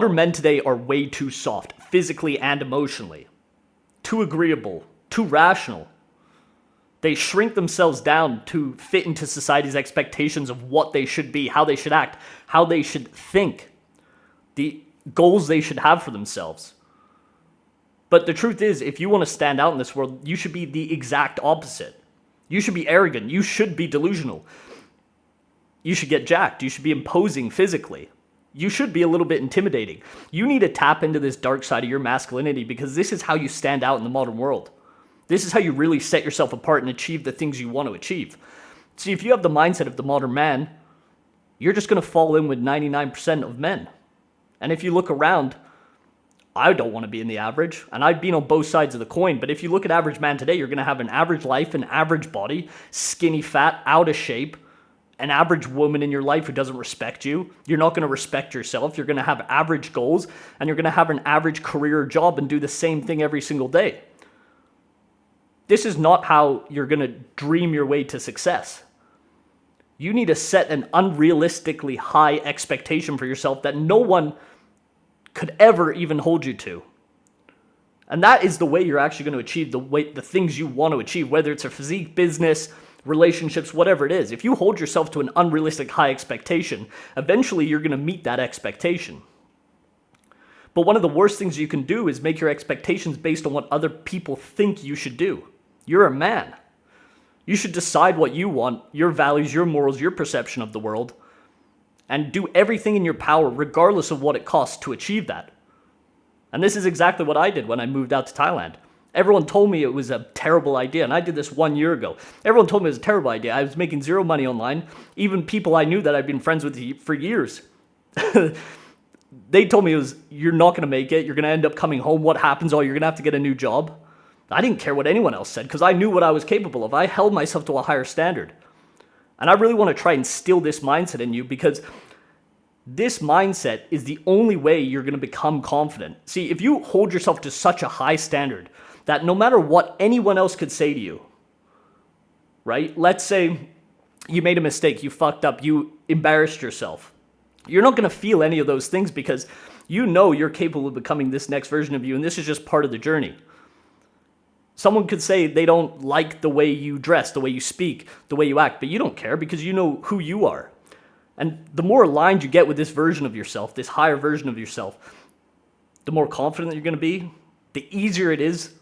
Modern men today are way too soft, physically and emotionally. Too agreeable, too rational. They shrink themselves down to fit into society's expectations of what they should be, how they should act, how they should think, the goals they should have for themselves. But the truth is, if you want to stand out in this world, you should be the exact opposite. You should be arrogant. You should be delusional. You should get jacked. You should be imposing physically. You should be a little bit intimidating. You need to tap into this dark side of your masculinity because this is how you stand out in the modern world. This is how you really set yourself apart and achieve the things you want to achieve. See, if you have the mindset of the modern man, you're just going to fall in with 99% of men. And if you look around, I don't want to be in the average, and I've been on both sides of the coin, but if you look at average man today, you're going to have an average life, an average body, skinny, fat, out of shape, an average woman in your life who doesn't respect you. You're not going to respect yourself. You're going to have average goals, and you're going to have an average career or job and do the same thing every single day. This is not how you're going to dream your way to success. You need to set an unrealistically high expectation for yourself that no one could ever even hold you to. And that is the way you're actually going to achieve the things you want to achieve, whether it's a physique, business, relationships, whatever it is. If you hold yourself to an unrealistic high expectation, eventually you're going to meet that expectation. But one of the worst things you can do is make your expectations based on what other people think you should do. You're a man. You should decide what you want, your values, your morals, your perception of the world, and do everything in your power, regardless of what it costs, to achieve that. And this is exactly what I did when I moved out to Thailand. Everyone told me it was a terrible idea, and I did this 1 year ago. Everyone told me it was a terrible idea. I was making zero money online. Even people I knew that I'd been friends with for years. They told me you're not going to make it. You're going to end up coming home. What happens? Oh, you're going to have to get a new job. I didn't care what anyone else said because I knew what I was capable of. I held myself to a higher standard. And I really want to try and instill this mindset in you because this mindset is the only way you're going to become confident. See, if you hold yourself to such a high standard that no matter what anyone else could say to you, right? Let's say you made a mistake, you fucked up, you embarrassed yourself. You're not going to feel any of those things because you know you're capable of becoming this next version of you, and this is just part of the journey. Someone could say they don't like the way you dress, the way you speak, the way you act, but you don't care because you know who you are. And the more aligned you get with this version of yourself, this higher version of yourself, the more confident you're going to be, the easier it is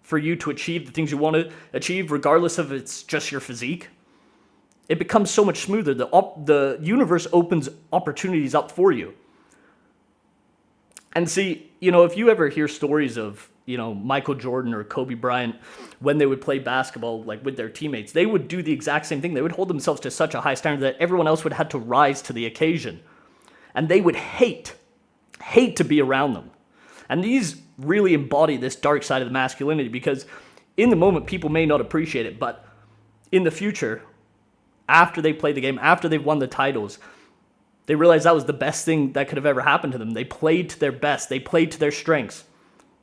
for you to achieve the things you want to achieve, regardless of it's just your physique. It becomes so much smoother. The universe opens opportunities up for you. And see, if you ever hear stories of, Michael Jordan or Kobe Bryant, when they would play basketball, like with their teammates, they would do the exact same thing. They would hold themselves to such a high standard that everyone else would have to rise to the occasion. And they would hate to be around them. And these really embody this dark side of the masculinity because in the moment, people may not appreciate it, but in the future, after they play the game, after they've won the titles, they realize that was the best thing that could have ever happened to them. They played to their best. They played to their strengths.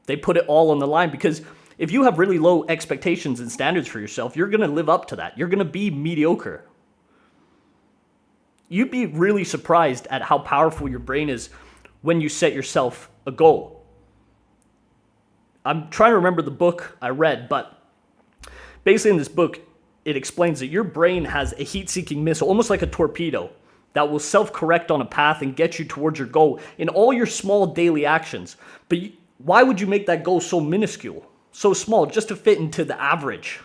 They put it all on the line because if you have really low expectations and standards for yourself, you're going to live up to that. You're going to be mediocre. You'd be really surprised at how powerful your brain is when you set yourself a goal. I'm trying to remember the book I read, but basically in this book, it explains that your brain has a heat-seeking missile, almost like a torpedo, that will self-correct on a path and get you towards your goal in all your small daily actions. But why would you make that goal so minuscule, so small, just to fit into the average?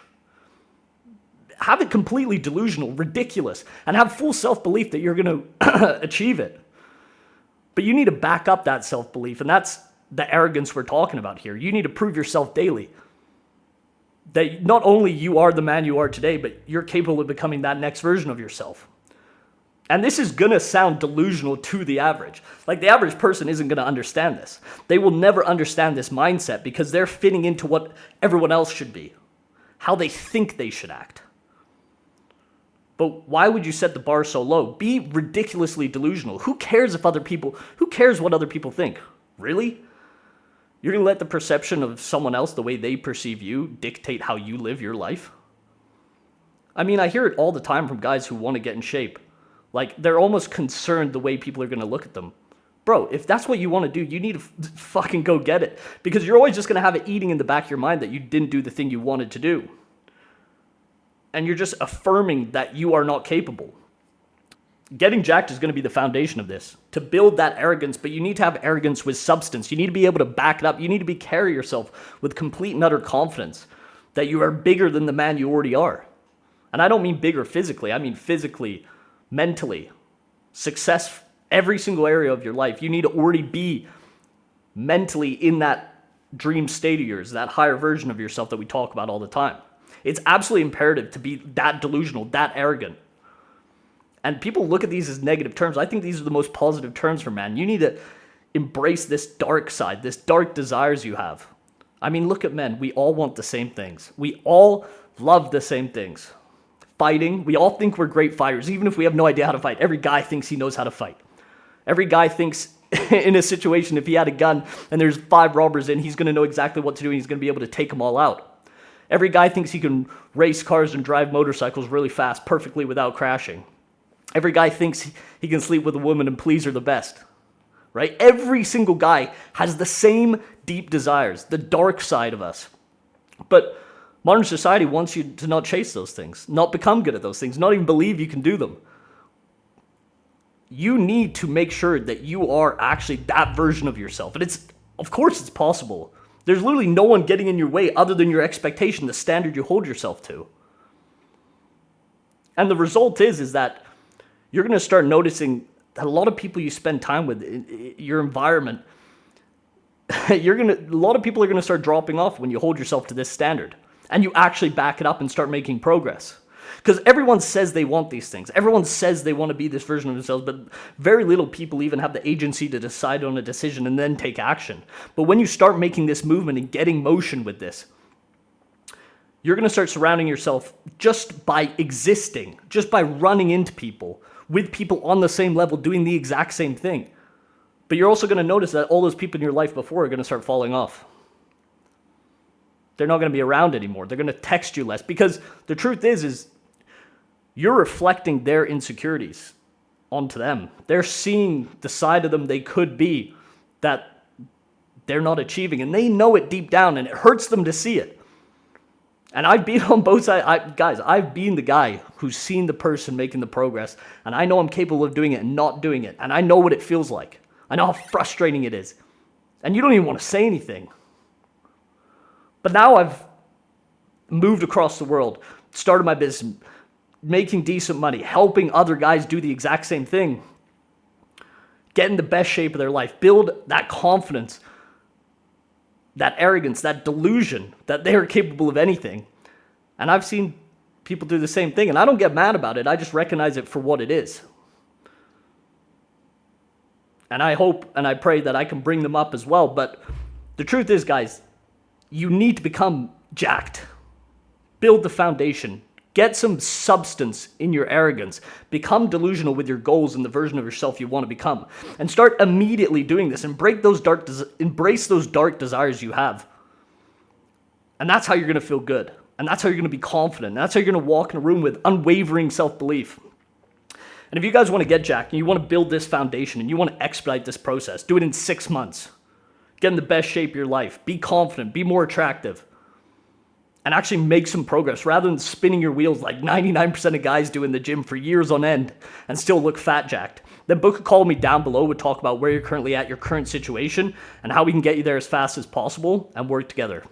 Have it completely delusional, ridiculous, and have full self-belief that you're going to achieve it. But you need to back up that self-belief, and that's the arrogance we're talking about here. You need to prove yourself daily that not only you are the man you are today, but you're capable of becoming that next version of yourself. And this is going to sound delusional to the average. Like the average person isn't going to understand this. They will never understand this mindset because they're fitting into what everyone else should be, how they think they should act. But why would you set the bar so low? Be ridiculously delusional. Who cares what other people think? Really? You're going to let the perception of someone else, the way they perceive you, dictate how you live your life? I mean, I hear it all the time from guys who want to get in shape. Like, they're almost concerned the way people are going to look at them. bro, if that's what you want to do, you need to fucking go get it. Because you're always just going to have it eating in the back of your mind that you didn't do the thing you wanted to do. And you're just affirming that you are not capable. Getting jacked is going to be the foundation of this. To build that arrogance, but you need to have arrogance with substance. You need to be able to back it up. You need to carry yourself with complete and utter confidence that you are bigger than the man you already are. And I don't mean bigger physically. I mean physically, mentally, success, every single area of your life. You need to already be mentally in that dream state of yours, that higher version of yourself that we talk about all the time. It's absolutely imperative to be that delusional, that arrogant. And people look at these as negative terms. I think these are the most positive terms for man. You need to embrace this dark side, this dark desires you have. I mean, look at men. We all want the same things. We all love the same things. Fighting. We all think we're great fighters, even if we have no idea how to fight. Every guy thinks he knows how to fight. Every guy thinks in a situation, if he had a gun and there's 5 robbers in, he's going to know exactly what to do and he's going to be able to take them all out. Every guy thinks he can race cars and drive motorcycles really fast, perfectly without crashing. Every guy thinks he can sleep with a woman and please her the best, right? Every single guy has the same deep desires, the dark side of us. But modern society wants you to not chase those things, not become good at those things, not even believe you can do them. You need to make sure that you are actually that version of yourself. And of course it's possible. There's literally no one getting in your way other than your expectation, the standard you hold yourself to. And the result is that you're going to start noticing that a lot of people you spend time with, your environment, a lot of people are going to start dropping off when you hold yourself to this standard and you actually back it up and start making progress. Because everyone says they want these things. Everyone says they want to be this version of themselves, but very little people even have the agency to decide on a decision and then take action. But when you start making this movement and getting motion with this, you're going to start surrounding yourself just by existing, just by running into people, with people on the same level doing the exact same thing. But you're also going to notice that all those people in your life before are going to start falling off. They're not going to be around anymore. They're going to text you less because the truth is you're reflecting their insecurities onto them. They're seeing the side of them they could be that they're not achieving, and they know it deep down, and it hurts them to see it. And I've been on both sides. I've been the guy who's seen the person making the progress, and I know I'm capable of doing it and not doing it, and I know what it feels like. I know how frustrating it is. And you don't even want to say anything. But now I've moved across the world, started my business, making decent money, helping other guys do the exact same thing, get in the best shape of their life, build that confidence, that arrogance, that delusion that they are capable of anything. And I've seen people do the same thing, and I don't get mad about it. I just recognize it for what it is. And I hope and I pray that I can bring them up as well. But the truth is, guys, you need to become jacked. Build the foundation. Get some substance in your arrogance. Become delusional with your goals and the version of yourself you want to become. And start immediately doing this and embrace those dark desires you have. And that's how you're going to feel good. And that's how you're going to be confident. And that's how you're going to walk in a room with unwavering self-belief. And if you guys want to get jacked and you want to build this foundation and you want to expedite this process, do it in 6 months. Get in the best shape of your life. Be confident. Be more attractive. And actually make some progress rather than spinning your wheels like 99% of guys do in the gym for years on end and still look fat jacked. Then book a call with me down below. We'll talk about where you're currently at, your current situation, and how we can get you there as fast as possible and work together.